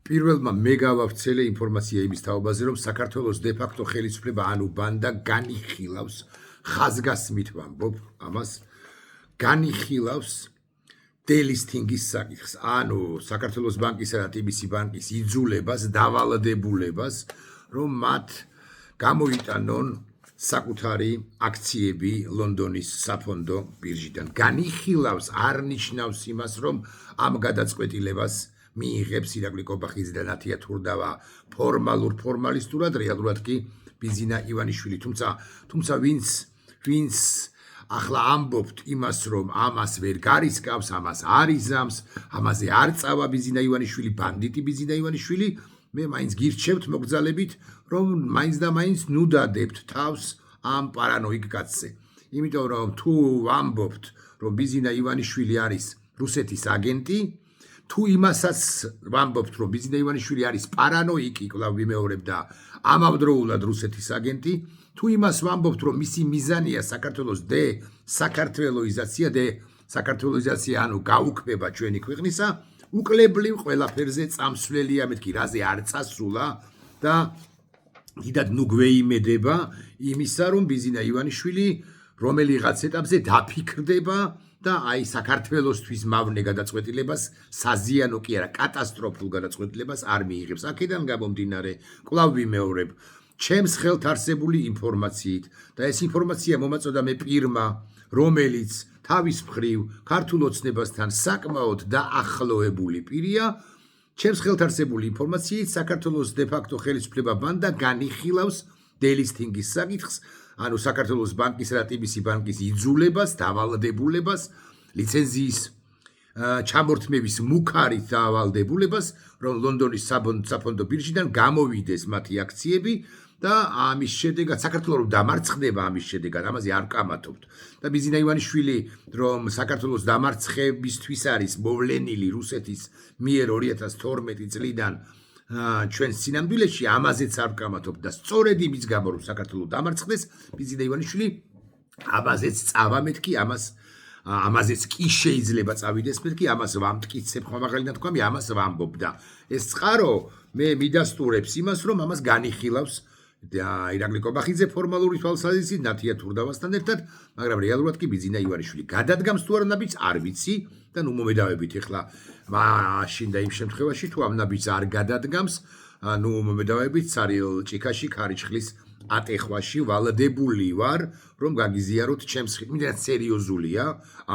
პირველმა მე გავავრცელე ინფორმაცია იმის თაობაზე, რომ საქართველოს დე-ფაქტო ხელისუფლება ანუ ბანდა განიხილავს ხაზგასმით ვამბობ ამას განიხილავს დელისტინგის საკითხს, ანუ საქართველოს ბანკისა და TBC ბანკის იძულებას, დავალდებულებას, რომ მათ გამოიტანონ საკუთარი აქციები ლონდონის საფონდო ბირჟიდან. განიხილავს არ ნიშნავს იმას, რომ ამ გადაწყვეტილებას მიიღებს ირაკლი კობახიძე და ნათია თურდავა ფორმალისტურად, რეალურად კი ბიზინა ივანიშვილი. თუმცა ვინც ახლა ამბობთ იმას, რომ ამას ვერ გარისკავს, ამას არ იზამს, ამაზე არ წავა ბიზინა ივანიშვილი, ბანდიტი ბიზინა ივანიშვილი, მე მაინც გირჩევთ მოგზალებით, რომ მაინც და მაინც ნუ დადებთ თავს ამ პარანოიკ კაცზე. იმიტომ რომ თუ ვამბობთ, რომ ბიზინა ივანიშვილი არის რუსეთის აგენტი, თუ იმასაც ვამბობთ, რომ ბიზინა ივანიშვილი არის პარანოიკი, კვლავ ვიმეორებ და ამავდროულად რუსეთის აგენტი, თუ იმას ვამბობთ, რომ მისი მიზანია საქართველოს საქართველოიზაცია, ანუ გაუქმება ჩვენი ქვეყნისა, უკლებლივ ყველაფერზე წამსვლელია, მეთქი რაზე არ წასულა და დიდად ნუ გვეიმედება იმისა, რომ ბიზინა ივანიშვილი რომელიღაც ეტაპზე დაფიქრდება და აი საქართველოსთვის მავნე გადაწყვეტილებას, საზიანო კი არა, კატასტროფულ გადაწყვეტილებას არ მიიღებს. აქედან გამომდინარე, კვლავ ვიმეორებ, ჩემს ხელთ არსებული ინფორმაციით და ეს ინფორმაცია მომაწოდა მე პირმა, რომელიც თავის მხრივ ქართულ ოცნებასთან საკმაოდ დაახლოებული პირია, ჩემს ხელთ არსებული ინფორმაციით საქართველოს დე-ფაქტო ხელისუფლება ბანდა განიხილავს დელისტინგის საკითხს, ანუ საქართველოს ბანკისა და TBC ბანკის იძულებას, დავალდებულებას, ლიცენზიის ჩამორთმევის მუქარით დავალდებულებას, რომ ლონდონის საფონდო ბირჟიდან გამოვიდეს მათი აქციები და ამის შედეგად საქართველოს დამარცხდება ამის შედეგად, ამაზე არ ვკამათობთ. და ბიზინა ივანიშვილი, რომ საქართველოს დამარცხებისთვის არის მოვლენილი რუსეთის მიერ 2012 წლიდან ჩვენს სინამდვილეში, ამაზეც არ ვკამათობთ და სწორედ იმის გამო, რომ საქართველოს დამარცხდეს, ბიზინა ივანიშვილი ამაზეც წავა მეთქი, ამაზეც კი შეიძლება წავიდეს მეთქი, ამას ვამტკიცებ, ხმამაღალი თქვამი, ამას ვამბობ და ეს წყარო მე მიდასტურებს იმას, რომ ამას განიხილავს ირაკლი კობახიძე ფორმალური თვალსაზრისით ნათია თურდავასთან ერთად, მაგრამ რეალურად კი ბიზინა ივანიშვილი გადადგამს თუ არა ნაბიჯს არ ვიცი და ნუ მომედავებით ახლა მაშინ და იმ შემთხვევაში თუ ამ ნაბიჯს არ გადადგამს, ნუ მომედავებით ცარიელ ჭიქაში ქარიშხლის ატეხვაში ვალდებული ვარ, რომ გაგიზიაროთ ჩემს იმდენად სერიოზულია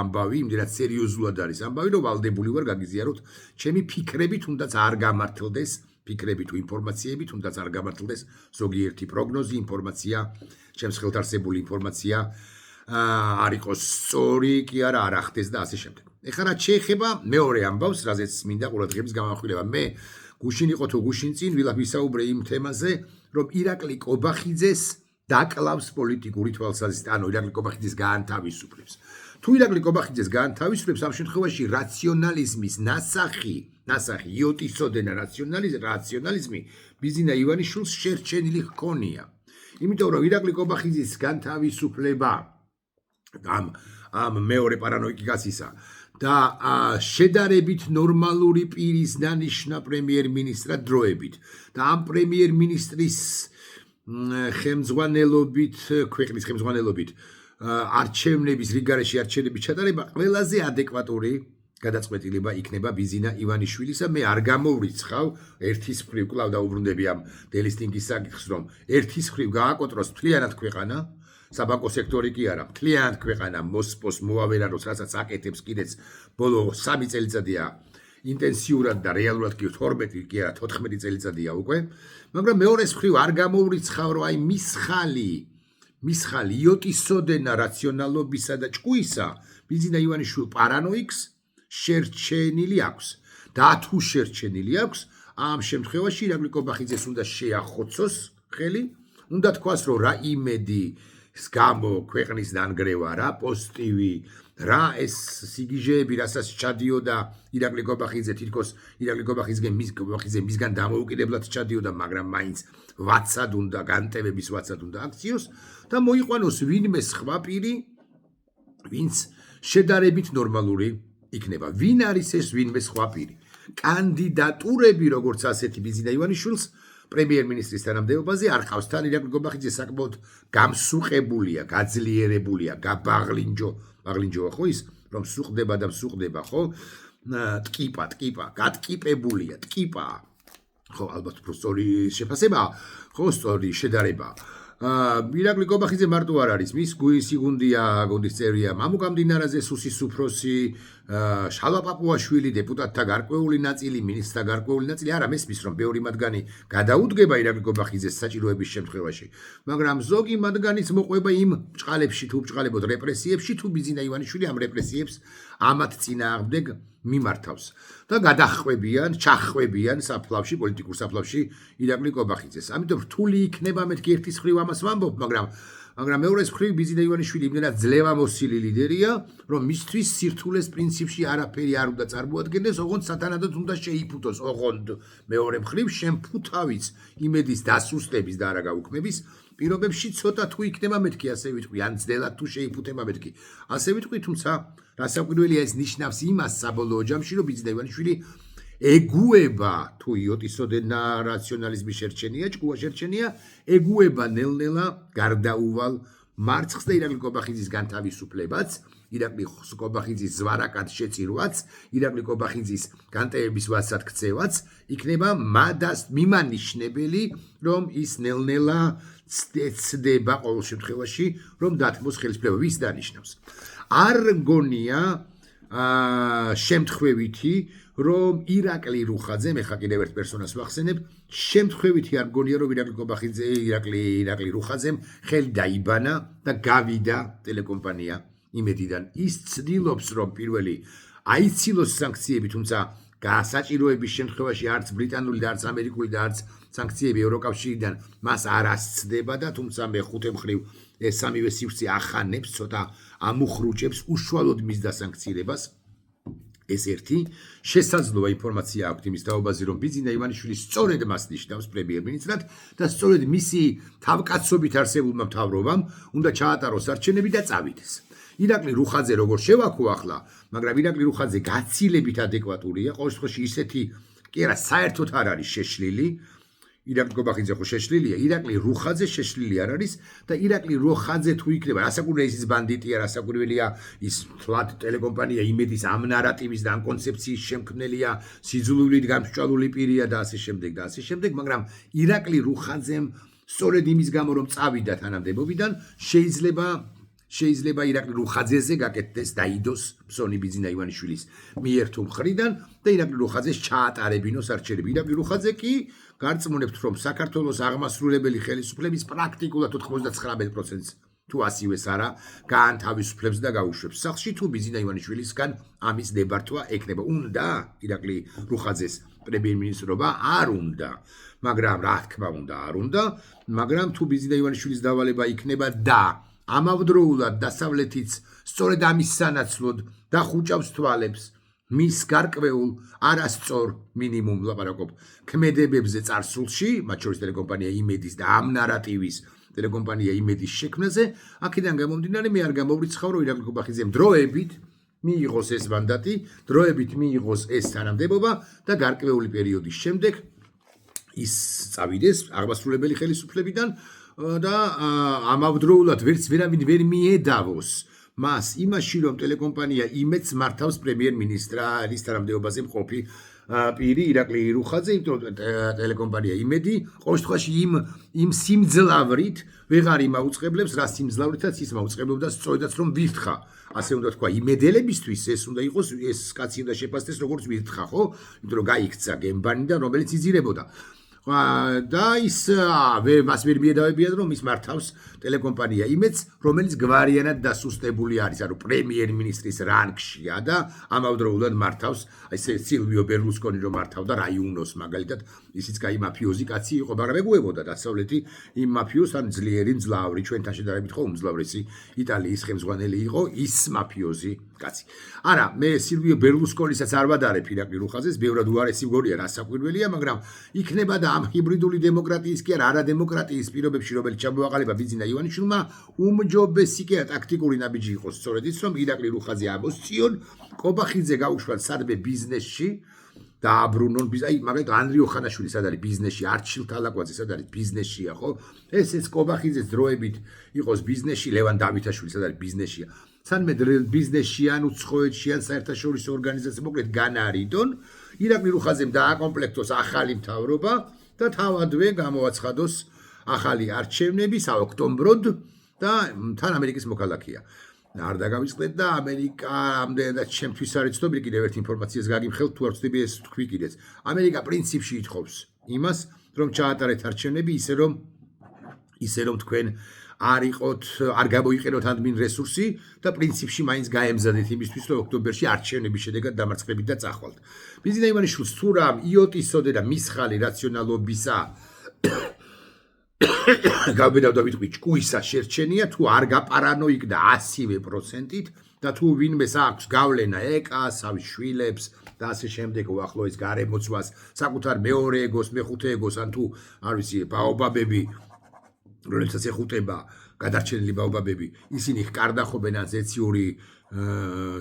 ამბავი, იმდენად სერიოზულად არის ამბავი, რომ ვალდებული ვარ გაგიზიაროთ ჩემი ფიქრები, თუნდაც არ გამართლდეს ფიქრები თუ ინფორმაციები, თუნდაც არ გამართლდეს ზოგიერთი პროგნოზი, ინფორმაცია, ჩემს ხელთ არსებული ინფორმაცია არ იყოს სწორი, კი არა არ ახდეს და ასე შემდეგ. ეხლა რაც შეეხება მეორე ამბავს, რაზეც მინდა ყურადღების გამახვილება, მე გუშინ იყო თუ გუშინ წინ ვისაუბრე იმ თემაზე, რომ ირაკლი კობახიძეს დაკლავს პოლიტიკური თვალსაზრისით, ანუ ირაკლი კობახიძეს გაანთავისუფლებს. თუ ირაკლი კობახიძეს გაანთავისუფლებს, ამ შემთხვევაში რაციონალიზმის ნასახი, იოტისოდენა რაციონალიზმი ბიზინა ივანიშვილს შერჩენილი ჰქონია. იმიტომ რომ ირაკლი კობახიძის განთავისუფლება ამ მეორე პარანოიკიკაცისა და შედარებით ნორმალური პირის დანიშნა პრემიერ-მინისტრად დროებით და ამ პრემიერ-მინისტრის ხელმძღვანელობით, ქვეყნის ხელმძღვანელობით არჩევნების რიგარეში არჩევნების ჩატარება ყველაზე ადეკვატური გადაწყვეტილება იქნება ბიზინა ივანიშვილისა. მე არ გამოვრიცხავ ერთის მხრივ კვლავ დაუბრუნდები ამ დელისტინგის საკითხს, რომ ერთის მხრივ გააკოტროს მთლიანად ქვეყანა, საბანკო სექტორი კი არა, მთლიანად ქვეყანა მოსპოს მოავერაროს, რასაც აკეთებს კიდეც ბოლო 3 წელიწადია ინტენსიურად და რეალურად კი 12 კი არა 14 წელიწადია უკვე, მაგრამ მეორეს მხრივ არ გამოვრიცხავ, რომ აი მის ხალი იოტისოდენა რაციონალობისა და ჭკუისა ბიზინა ივანიშვილ პარანოიკს შერჩენილი აქვს და თუ შერჩენილი აქვს, ამ შემთხვევაში ირაკლი კობახიძეს უნდა შეახოცოს ხელი, უნდა თქვას, რომ რა იმედის გამო ქვეყნის დანგრევა, რა პოზიტივი, რა ეს სიგიჟეები, რასაც ჩადიოდა ირაკლი კობახიძე, თითქოს ირაკლი კობახიძე მისგან დამოუკიდებლად ჩადიოდა, მაგრამ მაინც ვაცად უნდა განტევების ვაცად უნდა აქციოს და მოიყვანოს ვინმე სხვა პირი, ვინც შედარებით ნორმალური იქნება. ვინ არის ეს ვინმე სხვა პირი? კანდიდატურები, როგორც ასეთი ბიზინა ივანიშვილს პრემიერ-მინისტრის თანამდებობაზე არ ყავს. თან ირაკლი გობახიძე საკმაოდ გამსუყებულია, გაძლიერებულია, ბაღლინჯოა ხო ის, რომ სუყდება და მსუყდება, ხო? ტკიპა, გატკიპებულია, ტკიპა. ხო, ალბათ უფრო სწორი შეფასებაა, ხო, სწორი შედარება. ირაკლი გობახიძე მარტო არ არის, მის სიგუნდია, გუნდის წევრია მამუ გამდინარაძე, სუსის უფროსი, შალვა პაპუაშვილი, დეპუტატთა გარკვეული ნაწილი, მინისტრთა გარკვეული ნაწილი, არა მესმის რომ ბევრი მათგანი გადაუდგება ირაკლი გობახიძეს საჭიროების შემთხვევაში, მაგრამ ზოგი მათგანიც მოყვება იმ ბჭყალებში თუ ბჭყალებოდ რეპრესიებში, თუ ბიზინა ივანიშვილი ამ რეპრესიებს ამათ წინააღმდეგ მიმართავს და გადახვევიან, ჩახვევიან საფლავში, პოლიტიკურ საფლავში ირაკლი გობახიძეს. ამიტომ რთული იქნება მეთქი ერთის მხრივ ამას ვამბობ, მაგრამ მეორეს მხრივ ბიზინა ივანიშვილი იმდენად ძლევამოსილი ლიდერია, რომ მისთვის სირთულეს პრინციპში არაფერი არ უნდა წარმოადგენდეს, ოღონდ სათანადოდ უნდა შეიფუთოს, ოღონდ მეორე მხრივ შემფუთავიც იმედის დასუსტების და არა გაუქმების პირობებში ცოტა თუ იქნება მეთქი, ასე ვიტყვი, ან ძნელად თუ შეიფუთება მეთქი. ასე ვიტყვი, თუმცა რასაკვირველია ეს ნიშნავს იმას საბოლოო ჯამში, რომ ბიზინა ივანიშვილი ეგუება თუ იოტისოდენა რაციონალიზმის შერჩენია, ჭკუა შერჩენია, ეგუება ნელ-ნელა გარდაუვალ მარცხს და ირაკლი გობახიძის განთავისუფლებაც, ირაკლი გობახიძის ზვარაკად შეწირვაც, ირაკლი გობახიძის განტევების ვასად ქცევაც იქნება მიმანიშნებელი, რომ ის ნელ-ნელა ცდება ყოველ შემთხვევაში, რომ დათმოს ხელისუფლება. ვის დანიშნავს? არ გონია შემთხვევითი, რომ ირაკლი რუხაძე, მე ხა კიდევ ერთ პერსონას ვახსენებ, შემთხვევითი არ გონია, რომ ირაკლი რუხაძემ ხელი დაიბანა და გავიდა ტელეკომპანია იმედიდან. ის ცდილობს, რომ პირველი აიცილოს საანქციები, თუმცა გასაჭიროების შემთხვევაში არც ბრიტანული და არც ამერიკული და არც საანქციები ევროკავშირიდან მას არ ასწდება და თუმცა მეხუთე მხრივ ეს სამივე სივრცე ახანებს, ცოტა ამუხრუჭებს უშუალოდ მის დასანქცირებას. ეს ერთი შესაძლოა ინფორმაცია აქვს იმის დაობაზე, რომ ბიზინა ივანიშვილი სწორედ მას ნიშნავს პრემიერ-მინისტრად და სწორედ მისი თავკაცობით არსებულმა მთავრობამ უნდა ჩაატაროს არჩევნები და წავიდეს. ირაკლი რუხაძე როგორ შევაქო ახლა, მაგრამ ირაკლი რუხაძე გაცილებით ადეკვატურია, ყოველ შემთხვევაში ისეთი კი არა, საერთოდ არ არის შეშლილი. ირაკლი გობახიძე ხო შეშლილია, ირაკლი რუხაძე შეშლილი არ არის და ირაკლი რუხაძე თუ იქნება, რასაკვირველია ის ბანდიტია, რასაკვირველია ის თლად ტელეკომპანია იმედის ამ ნარატივის და ამ კონცეფციის შემქმნელია, სიძულვილით გამსჭვალული პირია და ასე შემდეგ, მაგრამ ირაკლი რუხაძემ სწორედ იმის გამო რომ წავიდა თანამდებობიდან, შეიძლება ირაკლი რუხაძეზე გაკეთდეს დაიდოს ფსონი ბიზინა ივანიშვილის მიერ თუ მხრიდან და ირაკლი რუხაძეს ჩაატარებინოს არჩევნები. ირაკლი რუხაძე კი გარწმუნებთ, რომ საქართველოს აღმასრულებელი ხელისუფლების პრაქტიკულად 99%-ს თუ ასივეს არა გაანთავისუფლებს და გაუშვებს სახლში, თუ ბიზინა ივანიშვილისგან ამის ნებართვა ექნება. უნდა ირაკლი რუხაძეს პრემიერ-მინისტრობა არ უნდა, მაგრამ რა თქმა უნდა არ უნდა, მაგრამ თუ ბიზინა ივანიშვილის დავალება იქნება და ამავდროულად დასავლეთიც სწორედ ამის სანაცვლოდ დახუჭავს თვალებს მის გარკვეულ არასწორ მინიმუმ ლაპარაკობ ქმედებებზე წარსულში, მათ შორის ტელეკომპანია იმედის და ამ ნარატივის ტელეკომპანია იმედის შექმნაზე, აქედან გამომდინარე მე არ გამოვრიცხავ, რომ ირაკლი გობახიძემ დროებით მიიღოს ეს მანდატი, დროებით მიიღოს ეს თანამდებობა და გარკვეული პერიოდის შემდეგ ის წავიდეს აღმასრულებელი ხელისუფლებიდან და ამავდროულად ვერავინ ვერ მიედავოს მას იმაში, რომ ტელეკომპანია იმედს მართავს პრემიერ-მინისტრის თანამდებობაზე მყოფი პირი ირაკლი რუხაძე, იმიტომ რომ ტელეკომპანია იმედი ყოველ შემთხვევაში იმ სიმძლავრით ვეღარ იმაუწყებლებს, რა სიმძლავრითაც ის მაუწყებლობდა სწორედაც რომ ვირთხა. ასე უნდა თქვა, იმედელებისთვის ეს უნდა იყოს, ეს კაცი უნდა შეფასდეს როგორც ვირთხა, ხო? იმიტომ რომ გაიქცა გემბანიდან, რომელიც იძირებოდა. და ის მას ვერ მიედავებიან, რომ ის მართავს ტელეკომპანია იმედს, რომელიც გვარიანად დასუსტებული არის, ანუ პრემიერ-მინისტრის რანგშია და ამავდროულად მართავს ესე სილვიო ბერლუსკონი რომ მართავდა რაიუნოს მაგალითად, ისიც კაი მაფიოზი კაცი იყო, მაგრამ ეგუებოდა დასავლეთი იმ მაფიოზს, ან ძლიერი მძლავრი, ჩვენთან შედარებით ხო უმძლავრესი იტალიის ხელმძღვანელი იყო ის მაფიოზი კაცი. არა, მე სილვიო ბერლუსკონისაც არ ვადარებ ირაკლი რუხაძეს, ბევრად უარესი მგონია, რასაკვირველია, მაგრამ იქნება და ამ ჰიბრიდული დემოკრატიის კი არა, არადემოკრატიის პირობებში, რომელიც ჩამოაყალიბა ბიზინა ივანიშვილმა, უმჯობესი კი არა ტაქტიკური ნაბიჯი იყოს სწორედ ის, რომ ირაკლი რუხაძე ამოსციონ, გობახიძე გაუშვათ სადმე ბიზნესში დააბრუნონ აი მაგალითად ანრიო ხანაშვილი სად არის ბიზნესში არჩილ თალაკვაძე სად არის ბიზნესშია ხო ეს კობახიძეს დროებით იყოს ბიზნესში ლევან დავითაშვილი სად არის ბიზნესშია სანმე ბიზნესში ან უცხოეთში ან საერთაშორისო ორგანიზაცია მოკლედ განარიდონ ირაკლი რუხაძემ დააკომპლექტოს ახალი მთავრობა და თავადვე გამოაცხადოს ახალი არჩევნები საოქტომბროდ და თან ამერიკის მოქალაქეა არ დაგავიწყდეთ და ამერიკა ამდენად ჩემთვის არის ცნობილი კიდევ ერთ ინფორმაციას გაგიმხელთ თუ არ ვწდები ეს თქვი კიდეც ამერიკა პრინციპში ითხოვს იმას რომ ჩაატარეთ არჩევნები ისე რომ თქვენ არ იყოთ არ გამოიყენოთ ადმინ რესურსი და პრინციპში მაინც გაემზადეთ იმისთვის რომ ოქტომბერში არჩევნების შედეგად დამარცხებით და წახვალთ ბიზნეს ივანიშვილს თუ რამ იოტისოდე და მისხალი რაციონალობისა გავბედავდა ვიტყვი ჭკუისა შერჩენია თუ არ გაპარანოიკდა 100%-ით და თუ ვინმეს აქვს გავლენა ეკას, ავის შვილებს და ასე შემდეგ უახლოეს გარემოცვას, საკუთარ მეორე ეგოს, მეხუთე ეგოს ან თუ არ ვიცი, ბაობაბები, რომელსაც ეხუტება გადარჩენილი ბაობაბები, ისინი ხკარდახობენ ან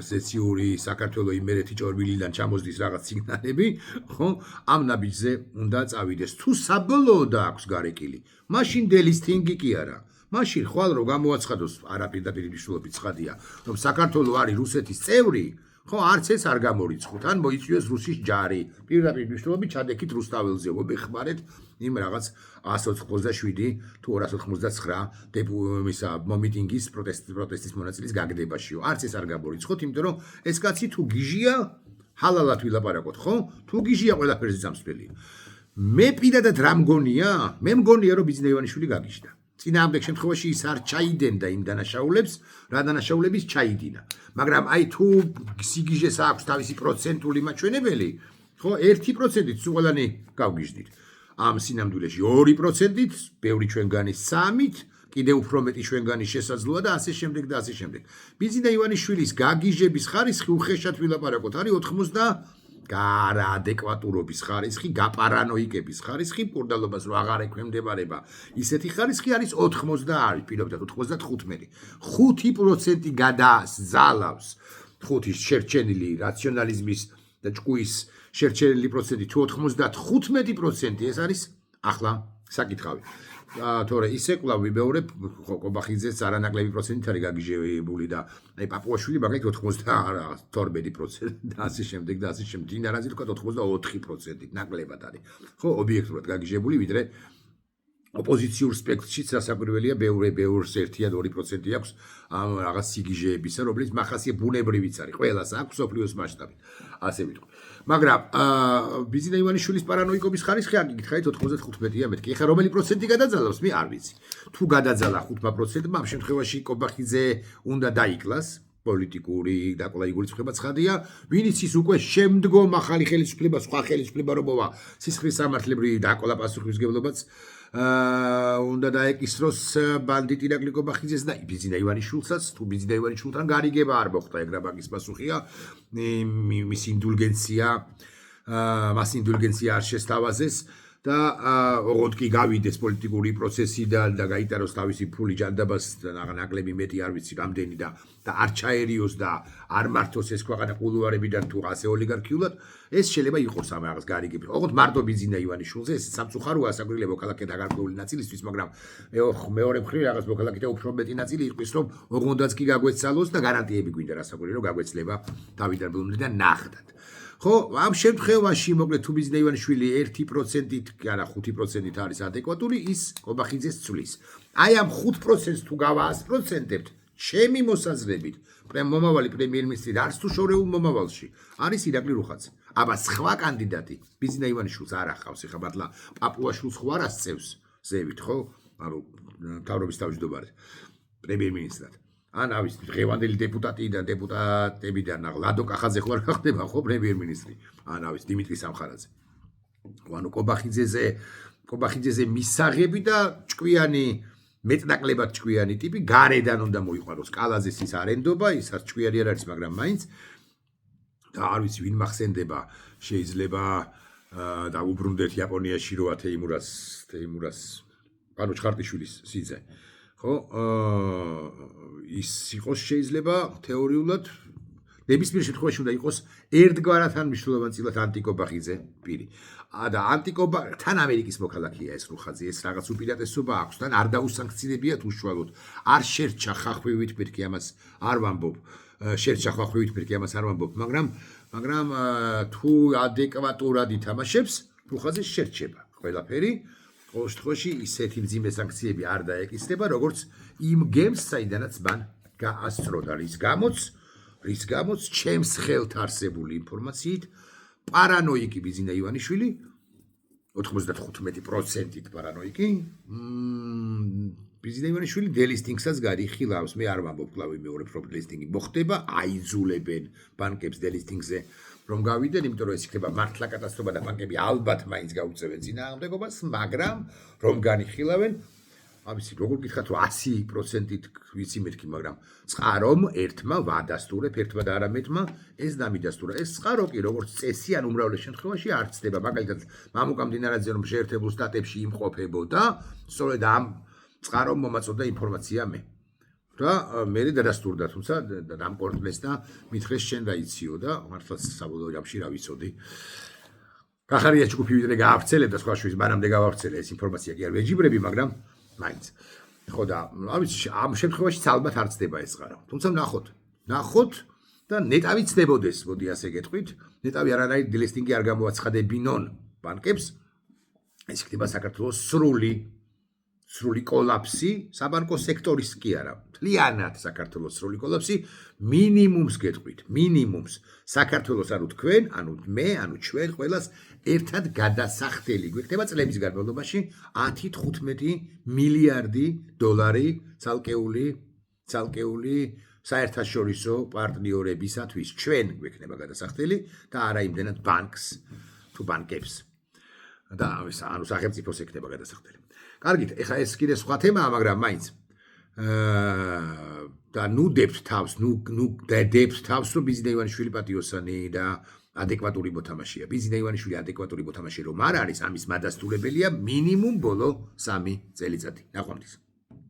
ზეციური საქართველოს იმერეთი ჭორბილიდან ჩამოსდის რაღაც სიგნალები, ხო? ამ ნაბიჯზე უნდა წავიდეს. თუ საბოლოოდ აქვს გარეკილი, მაშინ დელისტინგი კი არა. მაშინ ხვალ რომ გამოაცხადოს არაპირდაპირ მნიშვნელობით ცხადია, რომ საქართველოს არის რუსეთის წევრი, ხო, არც ეს არ გამორიცხოთ, ან მოიწვიოს რუსის ჯარი. პირდაპირ მნიშვნელობით ჩადექით რუსთაველზე, მობეხმარეთ იმ რაღაც 187 თუ 289 მომიტინგის პროტესტის მონაწილის გაგდებაშიო. არც ეს არ გამორიცხოთ, იმიტომ რომ ეს კაცი თუ გიჟია, ჰალალად ვილაპარაკოთ, ხო? თუ გიჟია ყველაფერზე ძამსვლელია. მე პირადად რა მგონია? მე მგონია რომ ბიზნეს ივანიშვილი გაგიჟდა. წინააღმდეგ შემთხვევაში ის არ ჩაიდენდა იმ დანაშაულებს, რა დანაშაულების ჩაიდინა. მაგრამ აი თუ სიგიჟეს აქვს თავისი პროცენტული მაჩვენებელი, ხო, 1%-ით სულანი გავგიჟდით. ამ სინამდვილეში 2%-ით, ბევრი ჩვენგანი 3-ით, კიდევ უფრო მეტი ჩვენგანი შესაძლოა და ასე შემდეგ და ასე შემდეგ. ბიზნეს ივანიშვილის გაგიჟების ხარისხი უხეშად ვილაპარაკოთ, არის 80 გარაადეკვატურობის ხარისხი, გაპარანოიკების ხარისხი, პურდალობას რო აღარ ექვემდებარება. ისეთი ხარისხი არის 80 არის, პირობითად 95. 5% გადაზალავს 5-ის შერჩენილი რაციონალიზმის და ჭკუის შერჩენილი პროცენტი თუ 95% ეს არის ახლა საკითხავი. თორე ისე კვლავ ვიბეორებ კობახიძეს არანაკლები პროცენტით არის გაგიჟებული და აი პაპუაშვილი მაგალითად 92% და ასე შემდეგ და ასე შემდეგ. დინარაძე თქვა 84%-ით ნაკლებად არის. ხო, ობიექტურად გაგიჟებული, ვიდრე ოპოზიციურ სპექტრშიც სასაკვირველია ბევრს 1-2% აქვს ამ რაღაც სიგიჟეებისა, რომელიც მახასია ბუნებრივიც არის. ყველას აქვს სოფლიოს მასშტაბით. ასე ვიტყვი. მაგრამ ბიზნეს ივანიშვილის პარანოიკობის ხარისხი აგიკითხეთ 95-ია მეთქი. ეხლა რომელი პროცენტი გადაძალავს, მე არ ვიცი. თუ გადაძალა 5%-მა, ამ შემთხვევაში კობახიძე უნდა დაიკლას. პოლიტიკური დაკლა იგულისხმება ცხადია, ვინც ის უკვე შემდგომ ახალი ხელისუფლება, სხვა ხელისუფლება რომოვა სისხლის სამართლებრივი დაკლა პასუხისმგებლობაც უნდა დაეკისროს ბანდიტი ირაკლი კობახიძეს და ბიზნეს ივანიშვილსაც, თუ ბიზნეს ივანიშვილთან გარიგება არ მოხდა, ეგ რა ბაგის პასუხია, მის ინდულგენცია, მას ინდულგენცია არ შესთავაზეს და ოღონდ კი გავიდეს პოლიტიკური პროცესიდან და გაიტაროს თავისი ფული ჯანდაბას ნაკლები მეტი არ ვიცი რამდენი და არ ჩაერიოს და არ მართოს ეს ქვეყანა კულუარებიდან თუ ასე ოლიგარქიულად ეს შეიძლება იყოს ამ რაღაც გარიგები. ოღონდ მარტო ბიზნეს ივანიშვილზე ეს სამწუხაროა საკურილე მოქალაქეთა გარკვეული ნაწილისთვის, მაგრამ მეორე მხრივ რაღაც მოქალაქეთა უფრო მეტი ნაწილი იყოს რომ ოღონდაც კი გაგვეცალოს და გარანტიები გვინდა რასაკური რომ გაგვეცლება თავიდან ბოლომდე და ნახდათ. ხო, ამ შემთხვევაში მოკლედ თუ ბიზნეს ივანიშვილი 1%-ით, არა 5%-ით არის ადეკვატური, ის კობახიძეს ცვლის. აი ამ 5%-ს თუ გავა 100%-ებთ, ჩემი მოსაზრებით, მომავალი პრემიერ-მინისტრი არც თუ შორეულ მომავალში არის ირაკლი რუხაძე. აბა სხვა კანდიდატი ბიზნეს ივანიშვილს არ ახავს, ეხლა მართლა პაპუაშვილს ხო არ ასწევს ზევით, ხო? ანუ მთავრობის თავმჯდომარე პრემიერ-მინისტრად. ან ავის დღევანდელი დეპუტატებიდან ლადო კახაძე ხო არ ხდება ხო პრემიერ-მინისტრი ან ავის დიმიტრი სამხარაძე ანუ კობახიძეზე მისაღები და ჭკვიანი მეტნაკლებად ჭკვიანი ტიპი გარედან უნდა მოიყვანოს კალაზეს ის არენდობა ისაც ჭკვიანი არ არის მაგრამ მაინც და არ ვიცი ვინ მახსენდება შეიძლება დაუბრუნდეთ იაპონიაში როა თეიმურას ანუ ჩხარტიშვილის სიძე ხო ის იყოს შეიძლება თეორიულად ნებისმიერ შემთხვევაში უნდა იყოს ერთგვარად ან მნიშვნელოვანწილად ანტიკობახიძე პირი. და ანტიკობახთან ამერიკის მოქალაქეა ეს რუხაძე, ეს რაღაც უპირატესობა აქვს, თან არ დაუსანქციონებიათ უშუალოდ. არ შერჩა ხახვივით პირკი ამას არ ვამბობ. შერჩა ხახვივით პირკი ამას არ ვამბობ, მაგრამ თუ ადეკვატურად ითამაშებს, რუხაძე შერჩება ყველაფერი. ყოველ შემთხვევაში ისეთი მძიმე სანქციები არ დაეკისრება, როგორც იმ გემს, საიდანაც მან გაასწრო და რის გამოც ჩემს ხელთ არსებული ინფორმაციით პარანოიკი ბიზინა ივანიშვილი 95%-ით პარანოიკი ბიზინა ივანიშვილი დელისტინგსაც გარიხილავს. მე არ ვამბობ კლავი მეორე რომ დელისტინგი მოხდება, აიძულებენ ბანკებს დელისტინგზე რომ გავიდნენ, იმიტომ რომ ეს იქნება მართლა კატასტროფა და ბანკები ალბათ მაინც გაუწევენ წინააღმდეგობას, მაგრამ რომ განიხილავენ ამისი როგორ გითხრათ რომ 100%-ით ვიცი მეთქი, მაგრამ წყარომ ერთმა ვადასტურებ, ერთმა და არამეტმა ეს დამიდასტურა. ეს წყარო კი როგორც წესი ან უმრავლეს შემთხვევაში არ ცდება. მაგალითად, მამუკა მდინარაძე რომ შეერთებულ შტატებში იმყოფებოდა, სწორედ ამ წყარომ მომაწოდა ინფორმაცია მე. და მე დადასტურდა, თუმცა დამკორტნეს და მითხრეს შენ დაიციო და მართლაც საბოლოო ჯამში რა ვიცოდი. გახარია ჯგუფი ვიდრე გაავრცელებდა სხვა შვილს, მანამდე გავავრცელე ეს ინფორმაცია კი არ ვეჯიბრები, მაგრამ მაინც. ხო და ამ შემთხვევაში ალბათ არ ცდება ეს წყარო. თუმცა ნახოთ და ნეტავი ცდებოდეს, მოდი ასე გეტყვით. ნეტავი არანაირი დელისტინგი არ გამოაცხადებინონ ბანკებს. ეს იქნება საქართველოს სრული კოლაფსი, საბანკო სექტორის კი არა. მთლიანად საქართველოს სრული კოლაფსი, მინიმუმს გეტყვით, მინიმუმს საქართველოს ანუ თქვენ, ანუ მე, ანუ ჩვენ ყველას ერთად გადასახდელი გვექნება წლების განმავლობაში 10-15 მილიარდი დოლარი ცალკეული საერთაშორისო პარტნიორებისათვის ჩვენ გვექნება გადასახდელი და არა იმდენად ბანკს თუ ბანკებს. და ანუ სახელმწიფოს ექნება გადასახდელი. კარგით, ეხლა ეს კიდე სხვა თემაა, მაგრამ მაინც და დებთ თავს, დებთ თავს, რომ ბიზინა ივანიშვილი პატიოსანი და ადეკვატური მოთამაშეა. ბიზინა ივანიშვილი ადეკვატური მოთამაშე რომ არ არის, ამის მადასტურებელია მინიმუმ ბოლო 3 წელიწადი. ნახვამდის.